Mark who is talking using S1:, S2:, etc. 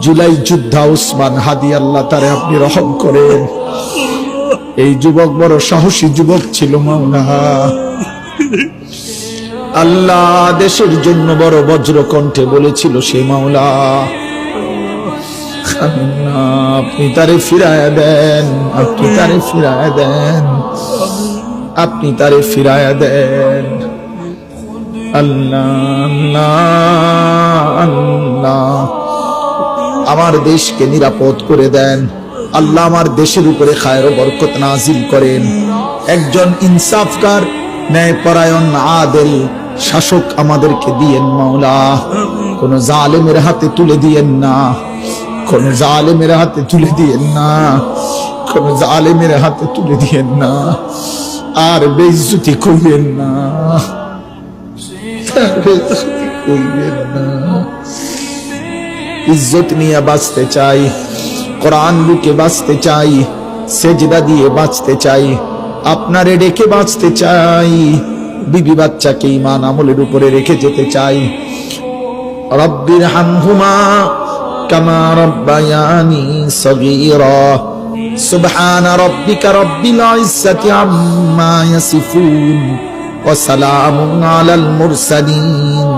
S1: জুলাই যোদ্ধা উসমান হাদি, আল্লাহ তারে আপনি রহম করেন। এই যুবক বড় সাহসী যুবক ছিল মাওলা। আল্লাহ দেশের জন্য বড় বজ্র কণ্ঠে বলেছিল সে মাওলা। আপনি তারে ফিরায়া দেন, আপনি তারে ফিরায়া দেন, আপনি তারে ফিরায়া দেন। আল্লাহ আল্লাহ আল্লাহ, আমার দেশকে নিরাপদ করে দেন আল্লাহ। আমার দেশের উপরে খায়ের ও বরকত নাজিল করেন। একজন ইনসাফকার, ন্যায়পরায়ণ, আদেল শাসক আমাদেরকে দিয়েন মাওলা। কোন জালেমের হাতে তুলে দিয়েন না, কোন জালেমের হাতে তুলে দিয়েন না, কোন জালেমের হাতে তুলে দিয়েন না। আর বেইজ্জতি কইবেন না, কইবেন না। ইজ্জত নিয়ে বাঁচতে চাই, কোরআন বুকে বাঁচতে চাই, সেজদা দিয়ে বাঁচতে চাই, আপনারে রেখে বাঁচতে চাই, বিবি বাচ্চাকে ঈমান আমলের উপরে রেখে যেতে চাই। রব্বির হামহুমা কামা রব্বায়ানি সগীরা। সুবহান রাব্বিকা রব্বিল ইজ্জাতি আম্মা ইয়াসিফুন ওয়া সালামুন আলাল মুরসালিন।